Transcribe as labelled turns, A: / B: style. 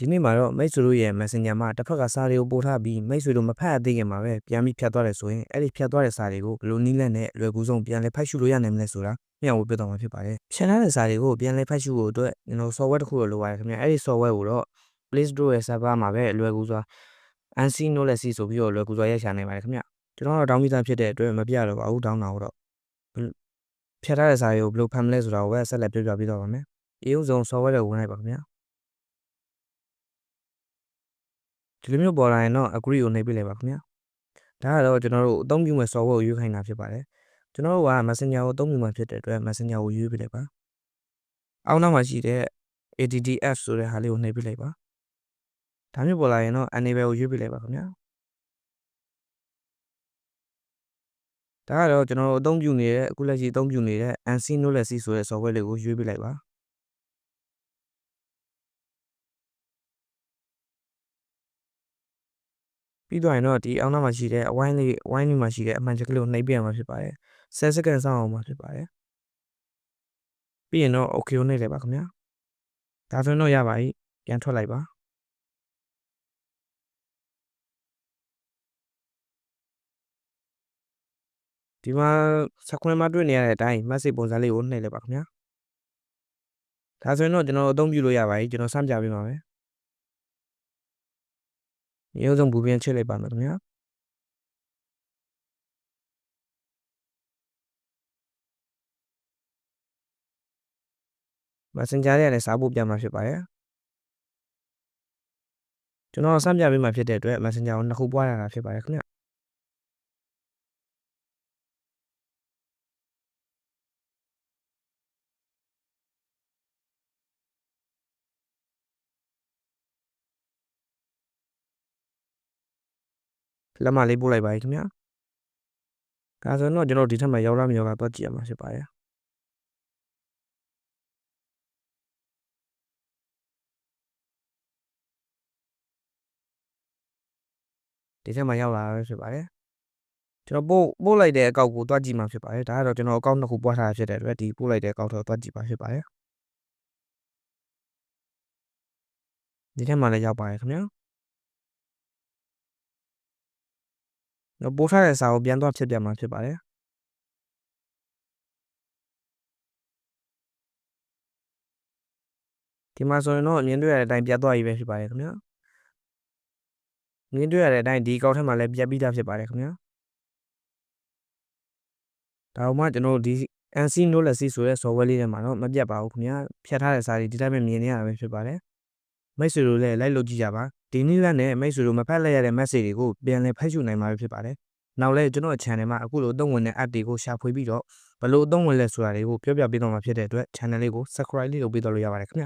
A: ဒီနေ့မှာတော့မိတ်ဆွေတို့ရဲ့ Messenger မှာတစ်ဖက်ကစာတွေကိုပို့ထားပြီးမိတ်ဆွေတို့မဖတ်ရသေးခင်မှာပဲပြန်ပြီးဖြတ်သွားတယ်ဆိုရင်အဲ့ဒီဖြတ်သွားတဲ့စာတွေကိုဘယ်လိုနည်းလမ်းနဲ့လွယ်ကူဆုံးပြန်လည်ဖတ်ရှုလို့ရနိုင်မလဲဆိုတာမျှဝေပြတော့မှာဖြစ်ပါတယ်။ဖြတ်ထားတဲ့စာတွေကိုပြန်လည်ဖတ်ရှုဖို့အတွက်ကျွန်တော် software တစ်ခုလိုပါတယ်ခင်ဗျာ။အဲ့ဒီ software ကိုတော့ Play Store ရဲ့ server မှာပဲလွယ်ကူစွာ Unseen Knowledge ဆိုပြီးတော့လွယ်ကူစွာရိုက်ရှာနိုင်ပါတယ်ခင်ဗျာ။ကျွန်တော်တော့တောင်းပြီးသားဖြစ်တဲ့အတွက်မပြတော့ပါဘူးတောင်းတာတော့ဖြတ်ထားတဲ့စာတွေကိုဘယ်လိုဖတ်မလဲဆိုတာကိုပဲဆက်လက်ပြောပြပေးတော့ပါမယ်။အရုံးဆုံး software ကိုဝင်လိုက်ပါခင်ဗျာ။ဒီလိုမျိုးပေါ်လာရင်တော့ agree ကိုနှိပ်ပေးလိုက်ပါခင်ဗျာဒါကတော့ကျွန်တော်တို့အသုံးပြုမဲ့ software ကိုရွေးခိုင်းတာဖြစ်ပါတယ်ကျွန်တော်တို့က Messenger ကိုအသုံးပြုမှာဖြစ်တဲ့အတွက် Messenger ကိုရွေးပေးလိုက်ပါအောက်နောက်မှာရှိတဲ့ ADDF ဆိုတဲ့ဟာလေးကိုနှိပ်ပေးလိုက်ပါဒါမျိုးပေါ်လာရင်တော့ enable ကိုရွေးပေးလိုက်ပါခင်ဗျာဒါကတော့ကျွန်တော်တို့အသုံးပြုနေတဲ့အခုလက်ရှိအသုံးပြုနေတဲ့ Unseen Knowledge ဆိုတဲ့ software လေးကိုရွေးပေးလိုက်ပါပြီးတော့ရင်တော့ဒီအောက်နောက်မှာရှိတဲ့ဝိုင်းလေးမှာရှိတဲ့အမှန်ချက်ကလေးကိုနှိပ်ပြရမှာဖြစ်ပါတယ်10 second စောင့်အောင်မှာဖြစ်ပါတယ်ပြီးရင်တော့ okay ကိုနှိပ်လိုက်ပါခင်ဗျာဒါဆိုရင်တော့ရပါပြီပြန်ထွက်လိုက်ပါဒီမှာscreen မှာတွေ့နေရတဲ့အတိုင်း message ပုံစံလေးကိုနှိပ်လိုက်ပါခင်ဗျာဒါဆိုရင်တော့ကျွန်တော်အသုံးပြုလို့ရပါပြီကျွန်တော်စမ်းပြပေးပါမယ်ရုပ်ဆုံးဘူပြင်ချက်လိုက်ပါမယ်ခင်ဗျာMessenger ရဲ့လည်းစာပို့ပြမှာဖြစ်ပါတယ်ကျွန်တော်စမ်းပြပေးမှာဖြစ်တဲ့အတွက် Messenger ကိုနှစ်ခုပွားရတာဖြစ်ပါတယ်ခင်ဗျလက်မလေးပို့လိုက်ပါခင်ဗျာဒါဆိုရင်တော့ကျွန်တော်ဒီထက်မှရောက်လာမရောကတော့ကြည့်ရမှာဖြစ်ပါတယ်ဒီထက်မှရောက်လာပဲဖြစ်ပါတယ်ကျွန်တော်ပို့လိုက်တဲ့အကောက်ကိုတွားကြည့်မှာဖြစ်ပါတယ်ဒါကတော့ကျွန်တော်အကောက်နှစ်ခုပွားထားတာဖြစ်တဲ့အတွက်ဒီပို့လိုက်တဲ့အကောက်တော့တွားကြည့်ပါဖြစ်ပါတယ်ဒီထက်မှလည်းရောက်ပါတယ်ခင်ဗျာတော့ပို့ထားတဲ့စာကိုပြန်သွားဖြစ်ပြမှာဖြစ်ပါတယ်ဒီမှာဆိုရင်တော့မြင်တွေ့ရတဲ့အတိုင်းပြတ်သွားပြီပဲဖြစ်ပါတယ်ခင်ဗျာမြင်တွေ့ရတဲ့အတိုင်းဒီကောက်ထဲမှာလည်းပြတ်ပြီးသားဖြစ်ပါတယ်ခင်ဗျာဒါမှကျွန်တော်ဒီ Unseen Knowledge ဆိုတဲ့ software လေးထဲမှာတော့မပြတ်ပါဘူးခင်ဗျာဖြတ်ထားတဲ့စာတွေဒီတိုင်းပဲမြင်နေရတာပဲဖြစ်ပါတယ်မိတ်ဆွေတို့လည်းလိုက်လုပ်ကြည့်ကြပါဒီနည်းလမ်းနဲ့မိတ်ဆွေတို့မဖတ်လိုက်ရတဲ့ message တွေကိုပြန်လည်ဖတ်ရှုနိုင်မှာဖြစ်ပါတယ်နောက်လဲကျွန်တော် channel မှာအခုလိုအသုံးဝင်တဲ့ app တွေကိုရှာဖွေပြီးတော့ဘယ်လိုအသုံးဝင်လဲဆိုတာတွေကိုပြောပြပေးတော့မှာဖြစ်တဲ့အတွက် channel လေးကို subscribe လေးလုပ်ပေးတော့လို့ရပါတယ်ခင်ဗျ